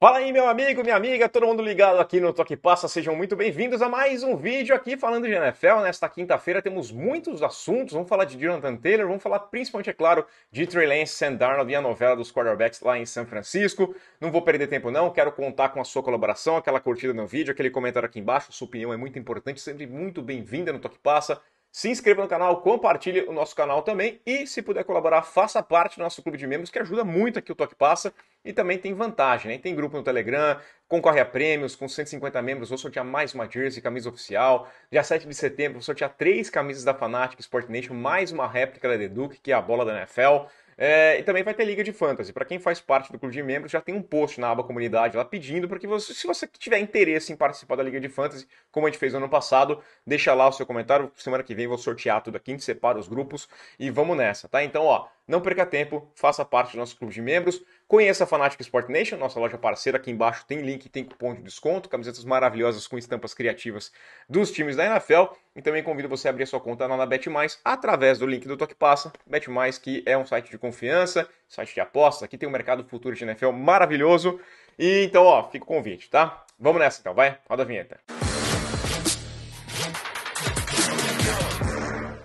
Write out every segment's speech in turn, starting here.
Fala aí, meu amigo, minha amiga, todo mundo ligado aqui no Toque Passa, sejam muito bem-vindos a mais um vídeo aqui falando de NFL. Nesta quinta-feira temos muitos assuntos, vamos falar de Jonathan Taylor, vamos falar principalmente, é claro, de Trey Lance, Sam Darnold e a novela dos quarterbacks lá em São Francisco. Não vou perder tempo não, quero contar com a sua colaboração, aquela curtida no vídeo, aquele comentário aqui embaixo, sua opinião é muito importante, sempre muito bem-vinda no Toque Passa. Se inscreva no canal, compartilhe o nosso canal também e, se puder colaborar, faça parte do nosso clube de membros, que ajuda muito aqui o Toque Passa e também tem vantagem, né? Tem grupo no Telegram, concorre a prêmios, com 150 membros, vou sortear mais uma jersey, camisa oficial. Dia 7 de setembro, vou sortear 3 camisas da Fanatic Sport Nation, mais uma réplica da The Duke, que é a bola da NFL. E também vai ter Liga de Fantasy. Para quem faz parte do clube de membros, já tem um post na aba comunidade lá pedindo para que você, se você tiver interesse em participar da Liga de Fantasy, como a gente fez no ano passado, deixa lá o seu comentário. Semana que vem vou sortear tudo aqui, a gente separa os grupos e vamos nessa, tá? Então, ó, não perca tempo, faça parte do nosso clube de membros, conheça a Fanatic Sport Nation, nossa loja parceira, aqui embaixo tem link, tem cupom de desconto, camisetas maravilhosas com estampas criativas dos times da NFL, e também convido você a abrir a sua conta lá na BetMais, através do link do Toque Passa, BetMais, que é um site de confiança, site de apostas, aqui tem um mercado futuro de NFL maravilhoso, e então, ó, fica o convite, tá? Vamos nessa então, vai? Roda a vinheta.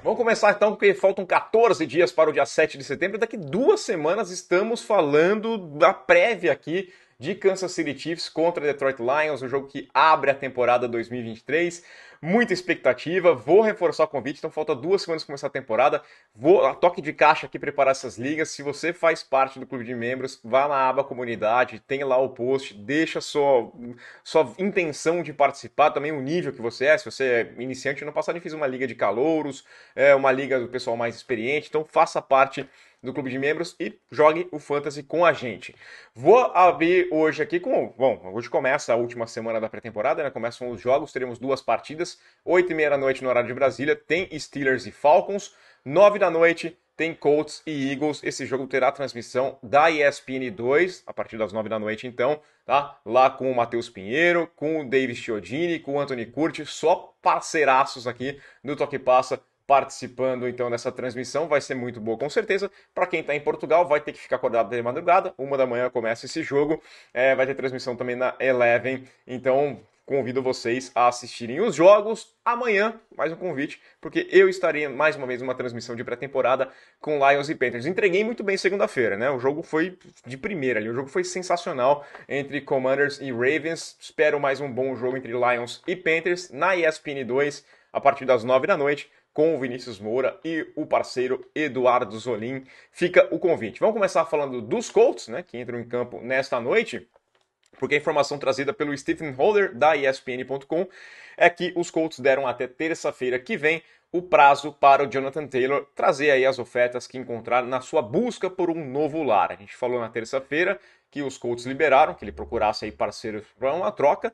Vamos começar então, porque faltam 14 dias para o dia 7 de setembro. Daqui 2 semanas estamos falando da prévia aqui de Kansas City Chiefs contra Detroit Lions, o jogo que abre a temporada 2023. Muita expectativa, vou reforçar o convite, então falta 2 semanas para começar a temporada. Vou a toque de caixa aqui preparar essas ligas. Se você faz parte do clube de membros, vá na aba comunidade, tem lá o post, deixa sua intenção de participar, também o nível que você é. Se você é iniciante, no passado eu fiz uma liga de calouros, uma liga do pessoal mais experiente, então faça parte do clube de membros e jogue o Fantasy com a gente. Vou abrir hoje aqui com... Bom, hoje começa a última semana da pré-temporada, né? Começam os jogos, teremos 2 partidas. 8h30 da noite no horário de Brasília, tem Steelers e Falcons. 9 da noite tem Colts e Eagles. Esse jogo terá transmissão da ESPN2, a partir das 9 da noite então, tá? Lá com o Matheus Pinheiro, com o David Chiodini, com o Anthony Curti, só parceiraços aqui do Toque Passa, participando então dessa transmissão, vai ser muito boa com certeza. Para quem está em Portugal, vai ter que ficar acordado de madrugada, 1 da manhã começa esse jogo, vai ter transmissão também na Eleven, então convido vocês a assistirem os jogos. Amanhã, mais um convite, porque eu estarei mais uma vez numa transmissão de pré-temporada com Lions e Panthers. Entreguei muito bem segunda-feira, né? O jogo foi de primeira ali, o jogo foi sensacional entre Commanders e Ravens. Espero mais um bom jogo entre Lions e Panthers na ESPN 2, a partir das 9 da noite, com o Vinícius Moura e o parceiro Eduardo Zolim. Fica o convite. Vamos começar falando dos Colts, né, que entram em campo nesta noite, porque a informação trazida pelo Stephen Holder, da ESPN.com, é que os Colts deram até terça-feira que vem o prazo para o Jonathan Taylor trazer aí as ofertas que encontrar na sua busca por um novo lar. A gente falou na terça-feira que os Colts liberaram, que ele procurasse aí parceiros para uma troca,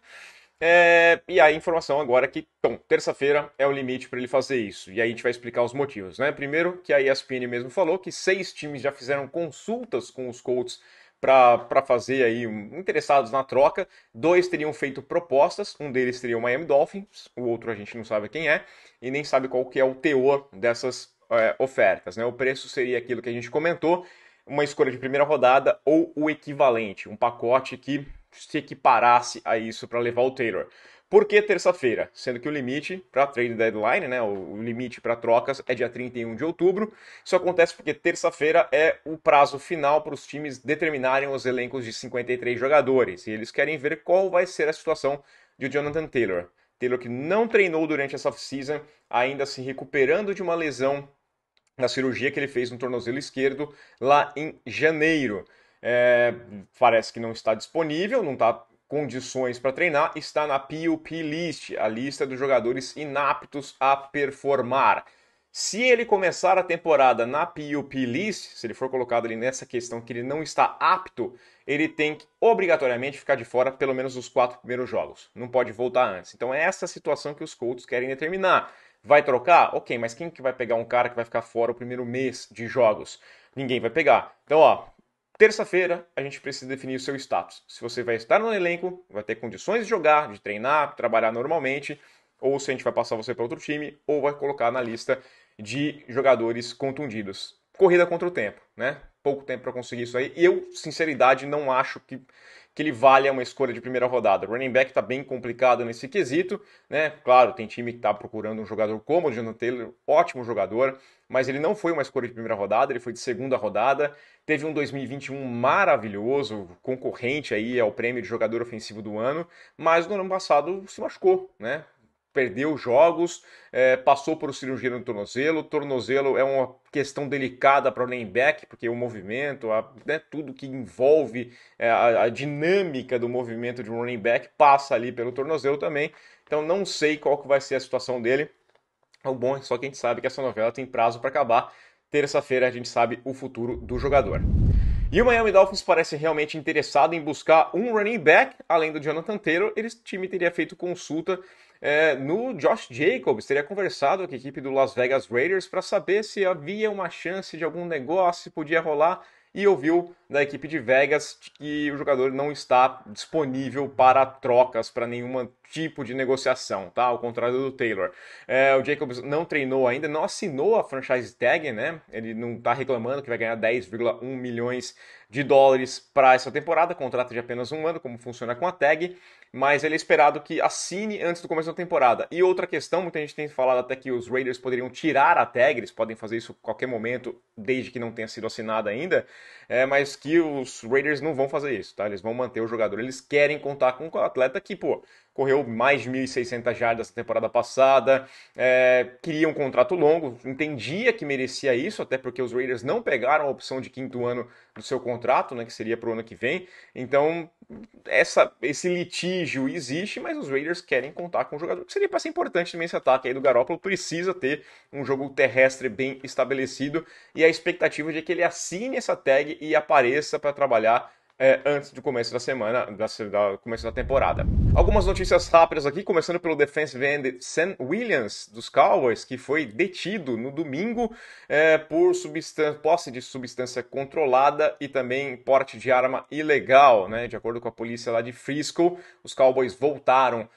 e a informação agora é que, bom, terça-feira é o limite para ele fazer isso. E aí a gente vai explicar os motivos, né? Primeiro, que a ESPN mesmo falou que 6 times já fizeram consultas com os Colts para fazer aí interessados na troca. 2 teriam feito propostas, um deles seria o Miami Dolphins, o outro a gente não sabe quem é e nem sabe qual que é o teor dessas ofertas, né? O preço seria aquilo que a gente comentou, uma escolha de primeira rodada ou o equivalente, um pacote que se equiparasse a isso para levar o Taylor. Por que terça-feira? Sendo que o limite para trade deadline, né, o limite para trocas é dia 31 de outubro. Isso acontece porque terça-feira é o prazo final para os times determinarem os elencos de 53 jogadores. E eles querem ver qual vai ser a situação de Jonathan Taylor. Taylor que não treinou durante essa off-season, ainda se recuperando de uma lesão na cirurgia que ele fez no tornozelo esquerdo lá em janeiro. Parece que não está disponível, não está condições para treinar, está na PUP List, a lista dos jogadores inaptos a performar. Se ele começar a temporada na PUP List, se ele for colocado ali nessa questão que ele não está apto, ele tem que obrigatoriamente ficar de fora pelo menos os 4 primeiros jogos. Não pode voltar antes. Então é essa situação que os Colts querem determinar. Vai trocar? Ok, mas quem que vai pegar um cara que vai ficar fora o primeiro mês de jogos? Ninguém vai pegar. Então, ó, terça-feira a gente precisa definir o seu status. Se você vai estar no elenco, vai ter condições de jogar, de treinar, trabalhar normalmente, ou se a gente vai passar você para outro time, ou vai colocar na lista de jogadores contundidos. Corrida contra o tempo, né? Pouco tempo para conseguir isso aí. E eu, sinceridade, não acho que ele valha uma escolha de primeira rodada. O running back está bem complicado nesse quesito, né? Claro, tem time que está procurando um jogador como o Jonathan Taylor, ótimo jogador, mas ele não foi uma escolha de primeira rodada, ele foi de segunda rodada. Teve um 2021 maravilhoso, concorrente aí ao prêmio de jogador ofensivo do ano, mas no ano passado se machucou, né? Perdeu jogos, passou por cirurgia no tornozelo. Tornozelo é uma questão delicada para o running back, porque o movimento, né, tudo que envolve a dinâmica do movimento de um running back passa ali pelo tornozelo também. Então não sei qual que vai ser a situação dele. O bom é só que a gente sabe que essa novela tem prazo para acabar. Terça-feira a gente sabe o futuro do jogador. E o Miami Dolphins parece realmente interessado em buscar um running back, além do Jonathan Taylor. O time teria feito consulta no Josh Jacobs, teria conversado com a equipe do Las Vegas Raiders para saber se havia uma chance de algum negócio, se podia rolar, e ouviu da equipe de Vegas que o jogador não está disponível para trocas, para nenhum tipo de negociação, tá? Ao contrário do Taylor. O Jacobs não treinou ainda, não assinou a franchise tag, né? Ele não está reclamando que vai ganhar 10,1 milhões de dólares para essa temporada, contrato de apenas um ano, como funciona com a tag, mas ele é esperado que assine antes do começo da temporada. E outra questão, muita gente tem falado até que os Raiders poderiam tirar a tag, eles podem fazer isso a qualquer momento, desde que não tenha sido assinada ainda, mas que os Raiders não vão fazer isso, tá? Eles vão manter o jogador, eles querem contar com o atleta que, pô, correu mais de 1.600 jardas na temporada passada, queria um contrato longo, entendia que merecia isso, até porque os Raiders não pegaram a opção de quinto ano do seu contrato, né, que seria para o ano que vem. Então, esse litígio existe, mas os Raiders querem contar com um jogador que seria para ser importante também esse ataque aí do Garoppolo. Precisa ter um jogo terrestre bem estabelecido e a expectativa de que ele assine essa tag e apareça para trabalhar antes do começo da semana, começo da temporada. Algumas notícias rápidas aqui, começando pelo defensive end Sam Williams, dos Cowboys, que foi detido no domingo por posse de substância controlada e também porte de arma ilegal, né? De acordo com a polícia lá de Frisco, os Cowboys voltaram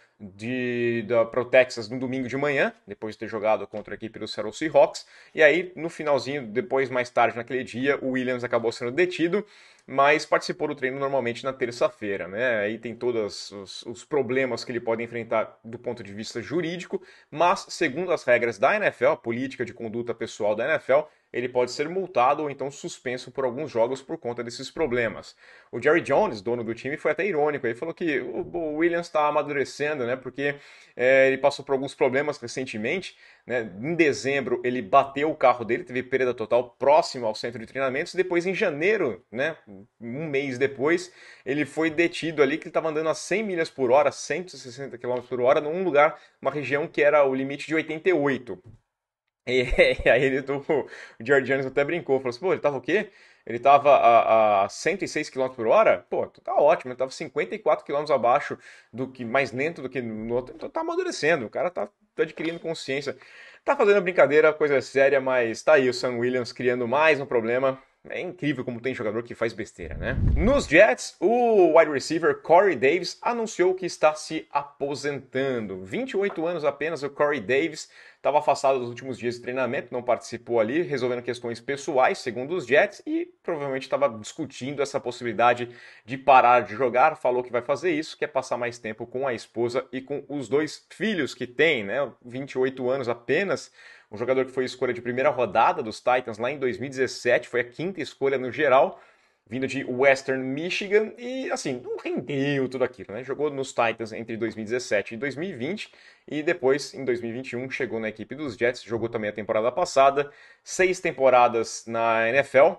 para o Texas no domingo de manhã, depois de ter jogado contra a equipe do Seattle Seahawks, e aí no finalzinho, depois mais tarde naquele dia, o Williams acabou sendo detido, mas participou do treino normalmente na terça-feira, né? Aí tem todos os problemas que ele pode enfrentar do ponto de vista jurídico, mas segundo as regras da NFL, a política de conduta pessoal da NFL, ele pode ser multado ou então suspenso por alguns jogos por conta desses problemas. O Jerry Jones, dono do time, foi até irônico. Ele falou que o Williams está amadurecendo, né? Porque ele passou por alguns problemas recentemente. Né? Em dezembro, ele bateu o carro dele, teve perda total próximo ao centro de treinamentos. Depois, em janeiro, né? Um mês depois, ele foi detido ali, que ele estava andando a 100 milhas por hora, 160 km por hora, num lugar, uma região que era o limite de 88. E aí o George Jones até brincou, falou assim, pô, ele tava o quê? Ele tava a 106 km por hora? Pô, tá ótimo, ele tava 54 km abaixo do que, mais lento do que no outro, então tá amadurecendo, o cara tá adquirindo consciência. Tá fazendo brincadeira, coisa séria, mas tá aí o Sam Williams criando mais um problema. É incrível como tem jogador que faz besteira, né? Nos Jets, o wide receiver Corey Davis anunciou que está se aposentando. 28 anos apenas, o Corey Davis estava afastado dos últimos dias de treinamento, não participou ali, resolvendo questões pessoais, segundo os Jets, e provavelmente estava discutindo essa possibilidade de parar de jogar. Falou que vai fazer isso, quer passar mais tempo com a esposa e com os dois filhos que tem, né? 28 anos apenas. Um jogador que foi escolha de primeira rodada dos Titans lá em 2017, foi a quinta escolha no geral, vindo de Western Michigan, e assim, não rendeu tudo aquilo, né? Jogou nos Titans entre 2017 e 2020, e depois, em 2021, chegou na equipe dos Jets, jogou também a temporada passada, 6 temporadas na NFL,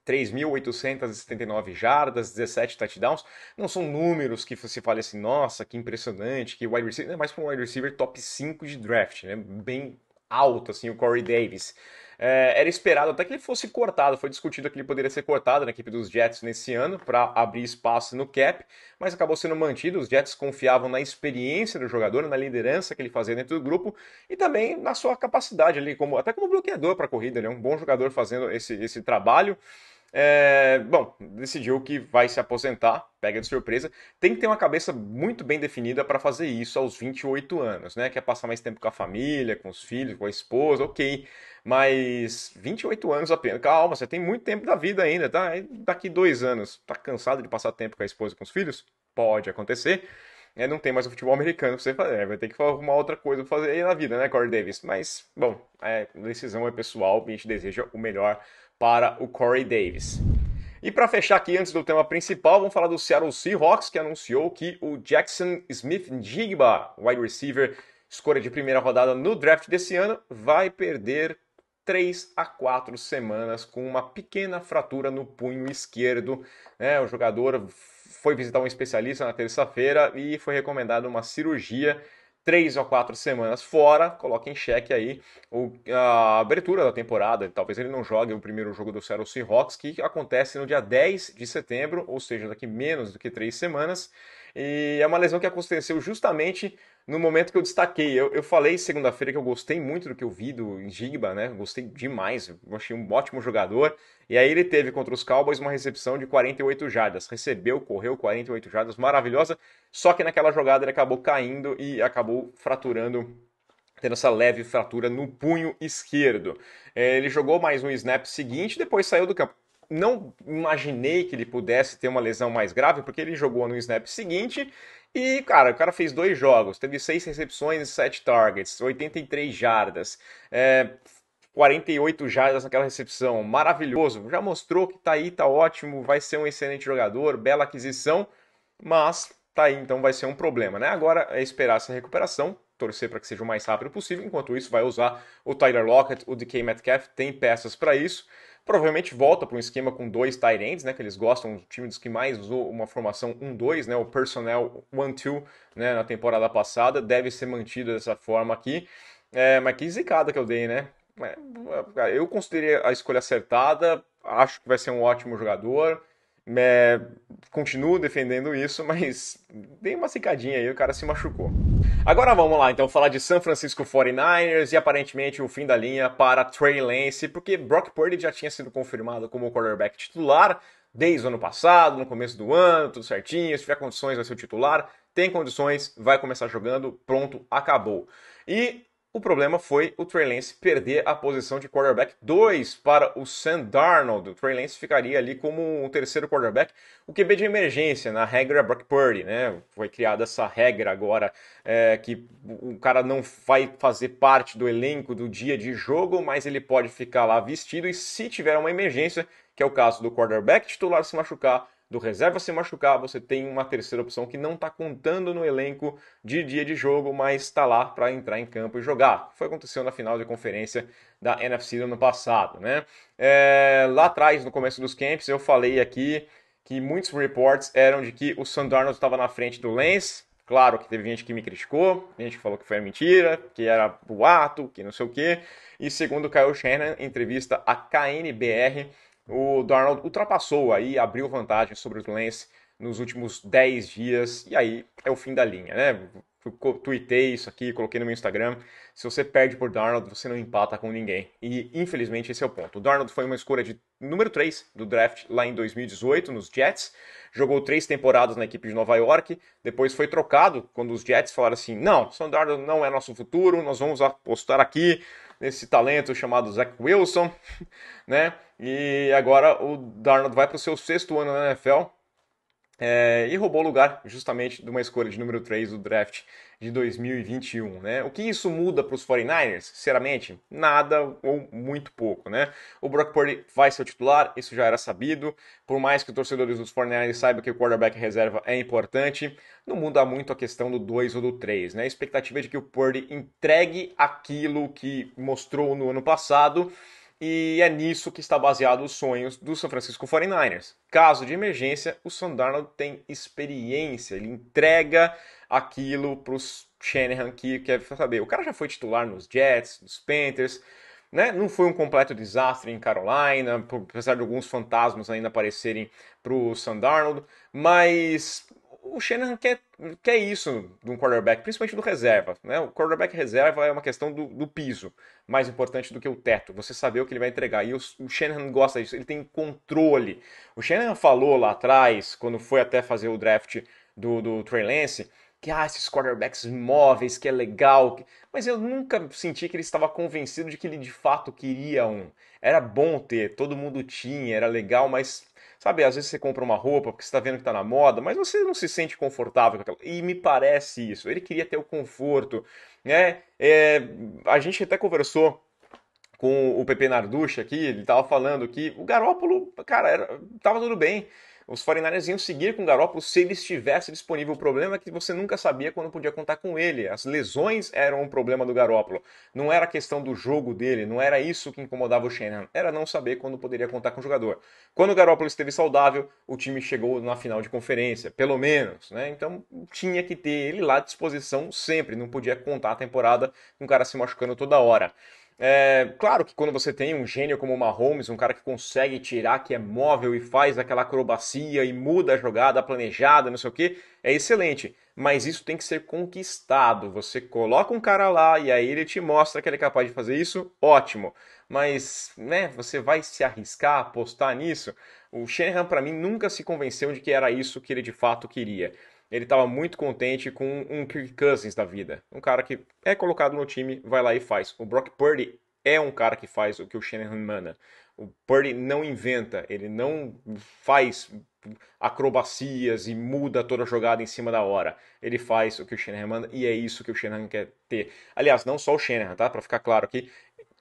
3.879 jardas, 17 touchdowns. Não são números que você fale assim, nossa, que impressionante, que wide receiver, é mais para um wide receiver top 5 de draft, né? Bem alto, assim, o Corey Davis. Era esperado até que ele fosse cortado, foi discutido que ele poderia ser cortado na equipe dos Jets nesse ano para abrir espaço no cap, mas acabou sendo mantido. Os Jets confiavam na experiência do jogador, na liderança que ele fazia dentro do grupo e também na sua capacidade ali, até como bloqueador para a corrida. Ele é um bom jogador fazendo esse trabalho. Bom, decidiu que vai se aposentar, pega de surpresa. Tem que ter uma cabeça muito bem definida para fazer isso aos 28 anos, né? Quer passar mais tempo com a família, com os filhos, com a esposa, ok. Mas 28 anos apenas. Calma, você tem muito tempo da vida ainda, tá? Aí, daqui 2 anos, tá cansado de passar tempo com a esposa e com os filhos? Pode acontecer. Não tem mais o futebol americano pra você fazer. Vai ter que arrumar outra coisa pra fazer aí na vida, né, Corey Davis? Mas, bom, a decisão é pessoal e a gente deseja o melhor para o Corey Davis. E para fechar aqui, antes do tema principal, vamos falar do Seattle Seahawks, que anunciou que o Jackson Smith-Njigba, wide receiver, escolha de primeira rodada no draft desse ano, vai perder 3 a 4 semanas com uma pequena fratura no punho esquerdo. O jogador foi visitar um especialista na terça-feira e foi recomendada uma cirurgia. 3 a 4 semanas fora, coloca em xeque aí a abertura da temporada. Talvez ele não jogue o primeiro jogo do Seattle Seahawks, que acontece no dia 10 de setembro, ou seja, daqui menos do que 3 semanas. E é uma lesão que aconteceu justamente no momento que eu destaquei. Eu falei segunda-feira que eu gostei muito do que eu vi do Njigba, né? Gostei demais, eu achei um ótimo jogador. E aí ele teve contra os Cowboys uma recepção de 48 jardas. Recebeu, correu 48 jardas, maravilhosa. Só que naquela jogada ele acabou caindo e acabou fraturando, tendo essa leve fratura no punho esquerdo. Ele jogou mais um snap seguinte, depois saiu do campo. Não imaginei que ele pudesse ter uma lesão mais grave, porque ele jogou no snap seguinte e, cara, o cara fez 2 jogos, teve 6 recepções e 7 targets, 83 jardas. 48 jardas naquela recepção, maravilhoso. Já mostrou que tá aí, tá ótimo, vai ser um excelente jogador, bela aquisição, mas tá aí, então vai ser um problema, né? Agora é esperar essa recuperação, torcer para que seja o mais rápido possível. Enquanto isso, vai usar o Tyler Lockett, o DK Metcalf, tem peças para isso. Provavelmente volta para um esquema com 2 tight ends, né? Que eles gostam, o time dos que mais usou uma formação 1-2, né? O personnel 1-2, né? Na temporada passada, deve ser mantido dessa forma aqui. Mas que zicada que eu dei, né? Eu considerei a escolha acertada, acho que vai ser um ótimo jogador. Continuo defendendo isso, mas dei uma cicadinha aí, o cara se machucou. Agora vamos lá, então, falar de San Francisco 49ers e aparentemente o fim da linha para Trey Lance, porque Brock Purdy já tinha sido confirmado como quarterback titular desde o ano passado, no começo do ano, tudo certinho. Se tiver condições, vai ser o titular. Tem condições, vai começar jogando, pronto, acabou. E o problema foi o Trey Lance perder a posição de quarterback 2 para o Sam Darnold. O Trey Lance ficaria ali como o terceiro quarterback, o QB de emergência, na regra Brock Purdy, né? Foi criada essa regra agora, que o cara não vai fazer parte do elenco do dia de jogo, mas ele pode ficar lá vestido e se tiver uma emergência, que é o caso do quarterback titular se machucar, do reserva se machucar, você tem uma terceira opção que não está contando no elenco de dia de jogo, mas está lá para entrar em campo e jogar. Foi aconteceu na final de conferência da NFC do ano passado, né? Lá atrás, no começo dos camps, eu falei aqui que muitos reports eram de que o Sam Darnold estava na frente do Lance. Claro que teve gente que me criticou, gente que falou que foi mentira, que era boato, que não sei o quê. E segundo Kyle Shanahan, em entrevista à KNBR, o Darnold ultrapassou aí, abriu vantagem sobre o Lance nos últimos 10 dias, e aí é o fim da linha, né? Eu tuitei isso aqui, coloquei no meu Instagram. Se você perde por Darnold, você não empata com ninguém. E infelizmente esse é o ponto. O Darnold foi uma escolha de número 3 do draft lá em 2018 nos Jets. Jogou 3 temporadas na equipe de Nova York. Depois foi trocado quando os Jets falaram assim: não, Sam Darnold não é nosso futuro, nós vamos apostar aqui nesse talento chamado Zach Wilson, né? E agora o Darnold vai para o seu 6º ano na NFL. E roubou o lugar justamente de uma escolha de número 3 do draft de 2021, né? O que isso muda para os 49ers? Sinceramente, nada ou muito pouco, né? O Brock Purdy vai ser o titular, isso já era sabido. Por mais que os torcedores dos 49ers saibam que o quarterback reserva é importante, não muda muito a questão do 2 ou do 3, né? A expectativa é de que o Purdy entregue aquilo que mostrou no ano passado, e é nisso que está baseado os sonhos do San Francisco 49ers. Caso de emergência, o Sam Darnold tem experiência, ele entrega aquilo para os Shanahan que quer saber. O cara já foi titular nos Jets, nos Panthers, né? Não foi um completo desastre em Carolina, apesar de alguns fantasmas ainda aparecerem para o Sam Darnold, mas o Shanahan quer isso de um quarterback, principalmente do reserva, né? O quarterback reserva é uma questão do piso, mais importante do que o teto, você saber o que ele vai entregar. E o Shanahan gosta disso, ele tem controle. O Shanahan falou lá atrás, quando foi até fazer o draft do Trey Lance, que esses quarterbacks móveis, que é legal. Mas eu nunca senti que ele estava convencido de que ele de fato queria um. Era bom ter, todo mundo tinha, era legal, mas sabe, às vezes você compra uma roupa porque você está vendo que está na moda, mas você não se sente confortável com aquela. E me parece isso. Ele queria ter o conforto, né? A gente até conversou com o Pepe Narducci aqui, ele tava falando que o Garoppolo, cara, tava tudo bem. Os 49ers iam seguir com o Garoppolo se ele estivesse disponível. O problema é que você nunca sabia quando podia contar com ele. As lesões eram um problema do Garoppolo. Não era questão do jogo dele, não era isso que incomodava o Shanahan. Era não saber quando poderia contar com o jogador. Quando o Garoppolo esteve saudável, o time chegou na final de conferência, pelo menos, né? Então tinha que ter ele lá à disposição sempre. Não podia contar a temporada com o cara se machucando toda hora. Claro que quando você tem um gênio como o Mahomes, um cara que consegue tirar, que é móvel e faz aquela acrobacia e muda a jogada planejada, não sei o que, é excelente. Mas isso tem que ser conquistado. Você coloca um cara lá e aí ele te mostra que ele é capaz de fazer isso, ótimo. Mas, né, você vai se arriscar, apostar nisso? O Shanahan, para mim, nunca se convenceu de que era isso que ele de fato queria. Ele estava muito contente com um Kirk Cousins da vida. Um cara que é colocado no time, vai lá e faz. O Brock Purdy é um cara que faz o que o Shanahan manda. O Purdy não inventa, ele não faz acrobacias e muda toda a jogada em cima da hora. Ele faz o que o Shanahan manda e é isso que o Shanahan quer ter. Aliás, não só o Shanahan, tá? Para ficar claro aqui,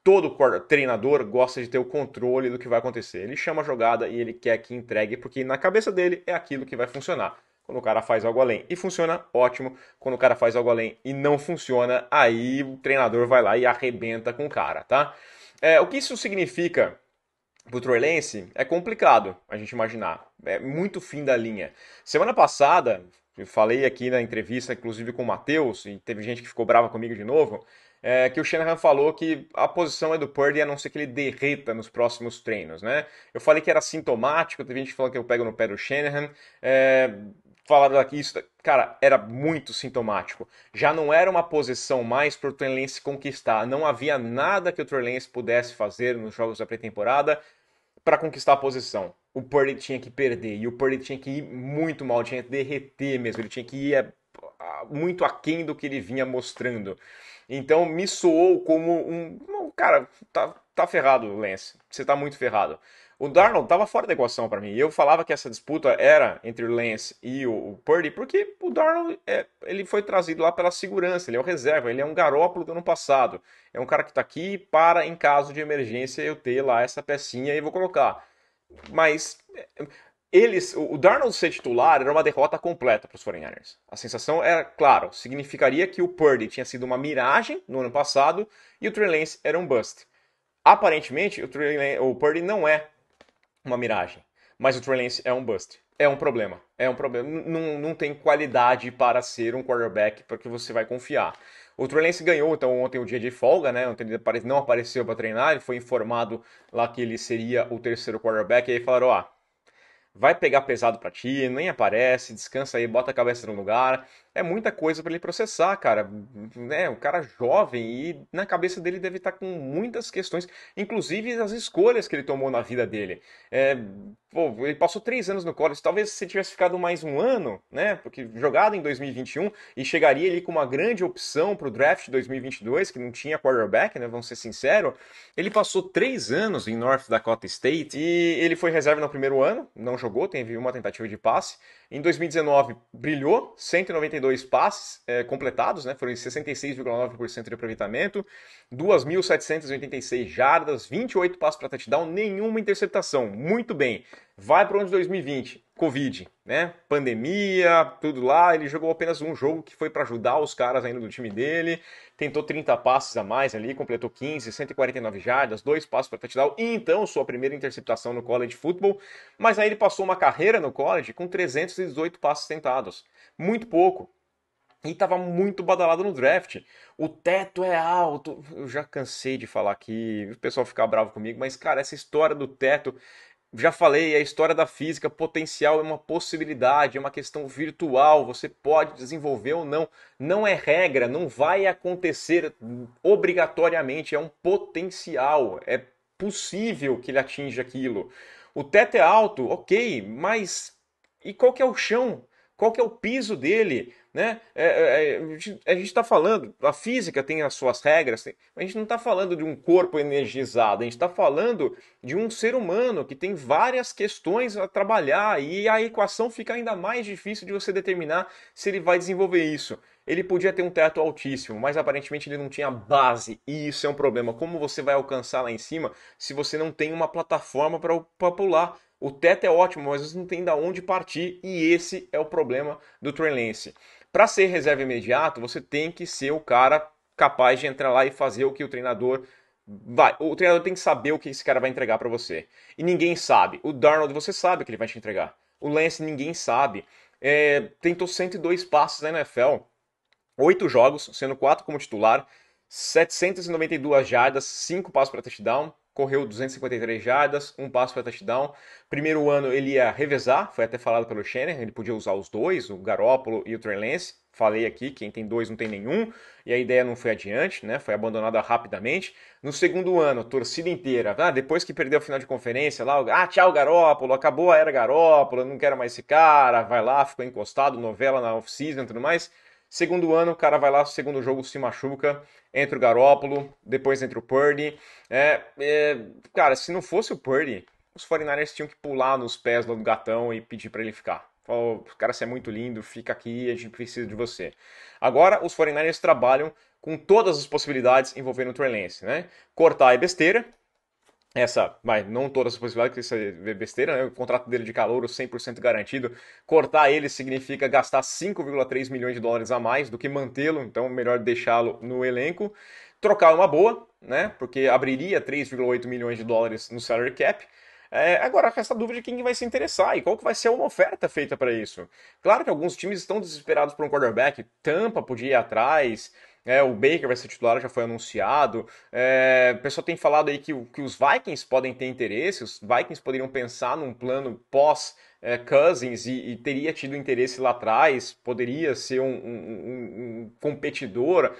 todo treinador gosta de ter o controle do que vai acontecer. Ele chama a jogada e ele quer que entregue, porque na cabeça dele é aquilo que vai funcionar. Quando o cara faz algo além e funciona, ótimo. Quando o cara faz algo além e não funciona, aí o treinador vai lá e arrebenta com o cara, tá? O que isso significa pro Trey Lance é complicado a gente imaginar. É muito fim da linha. Semana passada, eu falei aqui na entrevista, inclusive com o Matheus, e teve gente que ficou brava comigo de novo, que o Shanahan falou que a posição é do Purdy a não ser que ele derreta nos próximos treinos, né? Eu falei que era sintomático, teve gente que falou que eu pego no pé do Shanahan. Falaram aqui isso, cara, era muito sintomático. Já não era uma posição mais para o Trey Lance conquistar. Não havia nada que o Trey Lance pudesse fazer nos jogos da pré-temporada para conquistar a posição. O Purdy tinha que perder e o Purdy tinha que ir muito mal, tinha que derreter mesmo, ele tinha que ir muito aquém do que ele vinha mostrando. Então me soou como cara, tá ferrado, Lance. Você tá muito ferrado. O Darnold tava fora da equação para mim. Eu falava que essa disputa era entre o Lance e o Purdy, porque o Darnold ele foi trazido lá pela segurança, ele é o reserva, ele é um Garoppolo do ano passado. É um cara que tá aqui para, em caso de emergência, eu ter lá essa pecinha e vou colocar. Mas o Darnold ser titular era uma derrota completa para os 49ers. A sensação era, claro, significaria que o Purdy tinha sido uma miragem no ano passado e o Trey Lance era um bust. Aparentemente, o Purdy não é uma miragem, mas o Trey Lance é um bust. É um problema. É um problema. Não tem qualidade para ser um quarterback para que você vai confiar. O Trey Lance ganhou, então, ontem o dia de folga, né? Ontem ele não apareceu para treinar, ele foi informado lá que ele seria o terceiro quarterback, e aí falaram, vai pegar pesado pra ti, nem aparece, descansa aí, bota a cabeça no lugar. É muita coisa para ele processar, cara. Né? Um cara jovem e na cabeça dele deve estar com muitas questões, inclusive as escolhas que ele tomou na vida dele. Ele passou 3 anos no college, talvez se tivesse ficado mais um ano, né? Porque jogado em 2021 e chegaria ali com uma grande opção pro draft de 2022, que não tinha quarterback, né? Vamos ser sinceros. Ele passou 3 anos em North Dakota State e ele foi reserva no primeiro ano, não jogou, teve uma tentativa de passe. Em 2019 brilhou, 192 passes completados, né? Foram 66,9% de aproveitamento, 2.786 jardas, 28 passes para touchdown, nenhuma interceptação. Muito bem. Vai para o ano de 2020, Covid, né? Pandemia, tudo lá. Ele jogou apenas um jogo que foi para ajudar os caras ainda do time dele. Tentou 30 passes a mais ali, completou 15, 149 jardas, 2 passes para touchdown. E então sua primeira interceptação no college football. Mas aí ele passou uma carreira no college com 318 passes tentados. Muito pouco. E estava muito badalado no draft. O teto é alto. Eu já cansei de falar aqui, o pessoal ficar bravo comigo, mas, cara, essa história do teto Já falei, a história da física, potencial é uma possibilidade, é uma questão virtual, você pode desenvolver ou não. Não é regra, não vai acontecer obrigatoriamente, é um potencial, é possível que ele atinja aquilo. O teto é alto, ok, mas e qual que é o chão? Qual que é o piso dele? Né? A gente está falando, a física tem as suas regras, a gente não está falando de um corpo energizado, a gente está falando de um ser humano que tem várias questões a trabalhar e a equação fica ainda mais difícil de você determinar se ele vai desenvolver isso. Ele podia ter um teto altíssimo, mas aparentemente ele não tinha base e isso é um problema. Como você vai alcançar lá em cima se você não tem uma plataforma para pular? O teto é ótimo, mas você não tem de onde partir e esse é o problema do Trey Lance. Para ser reserva imediato, você tem que ser o cara capaz de entrar lá e fazer o que o treinador vai. O treinador tem que saber o que esse cara vai entregar para você. E ninguém sabe. O Darnold você sabe o que ele vai te entregar. O Lance ninguém sabe. Tentou 102 passes na NFL. 8 jogos, sendo 4 como titular, 792 jardas, 5 passos para touchdown, correu 253 jardas, 1 passo para touchdown. Primeiro ano ele ia revezar, foi até falado pelo Shanahan, ele podia usar os dois, o Garoppolo e o Trey Lance. Falei aqui, quem tem dois não tem nenhum, e a ideia não foi adiante, né? Foi abandonada rapidamente. No segundo ano, torcida inteira, depois que perdeu o final de conferência, lá, tchau Garoppolo, acabou a era Garoppolo, não quero mais esse cara, vai lá, ficou encostado, novela na off-season e tudo mais. Segundo ano, o cara vai lá, segundo jogo se machuca, entra o Garoppolo, depois entra o Purdy. Cara, se não fosse o Purdy, os 49ers tinham que pular nos pés do gatão e pedir para ele ficar. Falou, cara, você é muito lindo, fica aqui, a gente precisa de você. Agora, os 49ers trabalham com todas as possibilidades envolvendo o Trey Lance, né? Cortar é besteira, não todas as possibilidades, porque isso é besteira, né? O contrato dele de calouro 100% garantido. Cortar ele significa gastar 5,3 milhões de dólares a mais do que mantê-lo, então melhor deixá-lo no elenco. Trocar é uma boa, né? Porque abriria 3,8 milhões de dólares no salary cap. Agora, resta a dúvida de quem vai se interessar e qual que vai ser uma oferta feita para isso. Claro que alguns times estão desesperados por um quarterback. Tampa podia ir atrás. O Baker vai ser titular, já foi anunciado. O pessoal tem falado aí que os Vikings podem ter interesse, os Vikings poderiam pensar num plano pós Cousins e teria tido interesse lá atrás, poderia ser um competidor.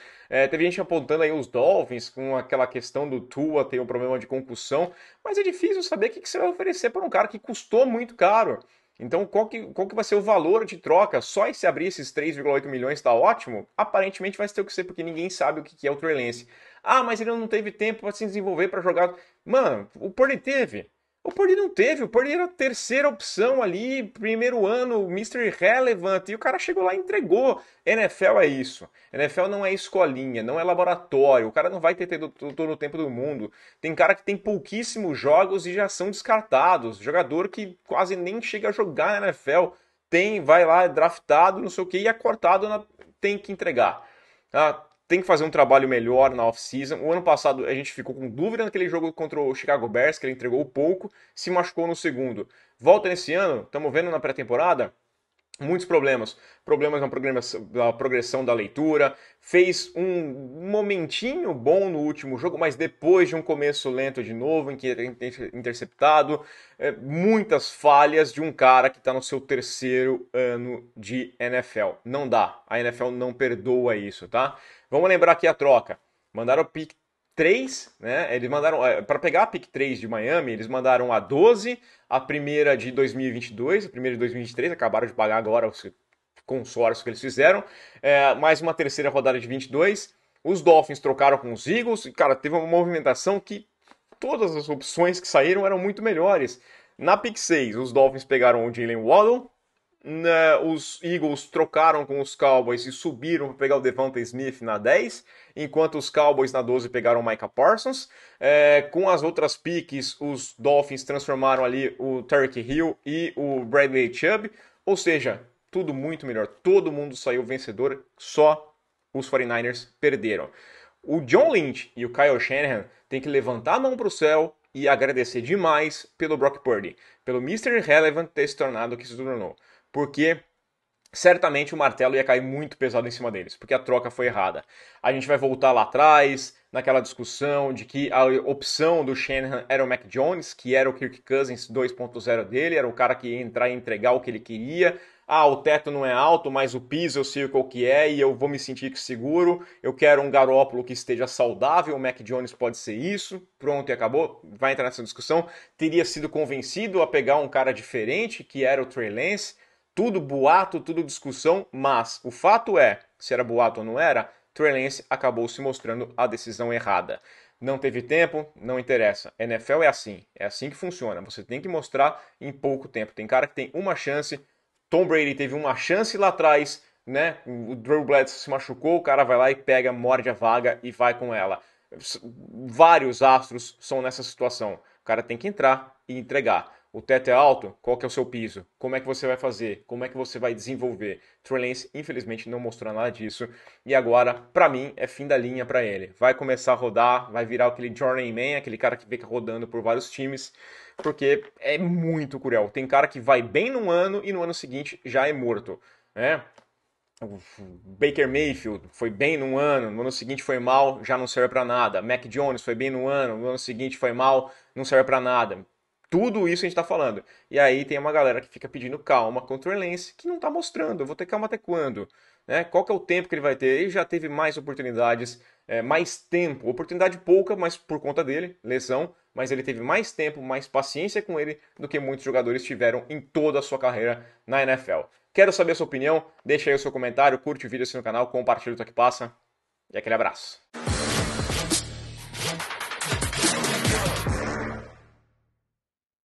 Teve gente apontando aí os Dolphins com aquela questão do Tua ter um problema de concussão, mas é difícil saber o que você vai oferecer para um cara que custou muito caro. Então, qual que vai ser o valor de troca? Só se abrir esses 3,8 milhões está ótimo? Aparentemente vai ter o que ser, porque ninguém sabe o que é o Trey Lance. Mas ele não teve tempo para se desenvolver, para jogar. Mano, o Purdy teve. O Purdy não teve. O Purdy era a terceira opção ali, primeiro ano, Mr. Relevant, e o cara chegou lá e entregou. NFL é isso. NFL não é escolinha, não é laboratório. O cara não vai ter todo o tempo do mundo. Tem cara que tem pouquíssimos jogos e já são descartados. Jogador que quase nem chega a jogar na NFL. Vai lá, é draftado, não sei o que, e é cortado, tem que entregar. Tem que fazer um trabalho melhor na off-season. O ano passado a gente ficou com dúvida naquele jogo contra o Chicago Bears, que ele entregou pouco, se machucou no segundo. Volta nesse ano, estamos vendo na pré-temporada, muitos problemas. Problemas na progressão da leitura. Fez um momentinho bom no último jogo, mas depois de um começo lento de novo, em que era interceptado. Muitas falhas de um cara que está no seu terceiro ano de NFL. Não dá. A NFL não perdoa isso, tá? Vamos lembrar aqui a troca. Mandaram o pick 3, né? Eles mandaram, para pegar a pick 3 de Miami, eles mandaram a 12, a primeira de 2022, a primeira de 2023, acabaram de pagar agora o consórcio que eles fizeram, mais uma terceira rodada de 22. Os Dolphins trocaram com os Eagles, e, cara, teve uma movimentação que todas as opções que saíram eram muito melhores. Na pick 6, os Dolphins pegaram o Jalen Waddle, os Eagles trocaram com os Cowboys e subiram para pegar o Devonta Smith na 10, enquanto os Cowboys na 12 pegaram o Micah Parsons. Com as outras picks, os Dolphins transformaram ali o Tyreek Hill e o Bradley Chubb, ou seja, tudo muito melhor. Todo mundo saiu vencedor, só os 49ers perderam. O John Lynch e o Kyle Shanahan têm que levantar a mão para o céu e agradecer demais pelo Brock Purdy, pelo Mr. Relevant ter se tornado o que se tornou. Porque certamente o martelo ia cair muito pesado em cima deles, porque a troca foi errada. A gente vai voltar lá atrás, naquela discussão de que a opção do Shanahan era o Mac Jones, que era o Kirk Cousins 2.0 dele, era o cara que ia entrar e entregar o que ele queria. Ah, o teto não é alto, mas o piso eu sei qual que é e eu vou me sentir seguro. Eu quero um Garoppolo que esteja saudável, o Mac Jones pode ser isso. Pronto, e acabou. Vai entrar nessa discussão. Teria sido convencido a pegar um cara diferente, que era o Trey Lance. Tudo boato, tudo discussão, mas o fato é, se era boato ou não era, Trey Lance acabou se mostrando a decisão errada. Não teve tempo, não interessa. NFL é assim que funciona. Você tem que mostrar em pouco tempo. Tem cara que tem uma chance. Tom Brady teve uma chance lá atrás, né? O Drew Bledsoe se machucou, o cara vai lá e pega, morde a vaga e vai com ela. Vários astros são nessa situação. O cara tem que entrar e entregar. O teto é alto? Qual que é o seu piso? Como é que você vai fazer? Como é que você vai desenvolver? Trey Lance, infelizmente, não mostrou nada disso. E agora, para mim, é fim da linha para ele. Vai começar a rodar, vai virar aquele journeyman, aquele cara que fica rodando por vários times, porque é muito cruel. Tem cara que vai bem num ano e no ano seguinte já é morto, né? O Baker Mayfield foi bem num ano, no ano seguinte foi mal, já não serve para nada. Mac Jones foi bem no ano seguinte foi mal, não serve para nada. Tudo isso a gente tá falando. E aí tem uma galera que fica pedindo calma contra o Trey Lance, que não tá mostrando. Eu vou ter calma até quando? Né? Qual que é o tempo que ele vai ter? Ele já teve mais oportunidades, mais tempo. Oportunidade pouca, mas por conta dele, lesão. Mas ele teve mais tempo, mais paciência com ele do que muitos jogadores tiveram em toda a sua carreira na NFL. Quero saber a sua opinião, deixa aí o seu comentário, curte o vídeo aqui no canal, compartilha o que passa e aquele abraço.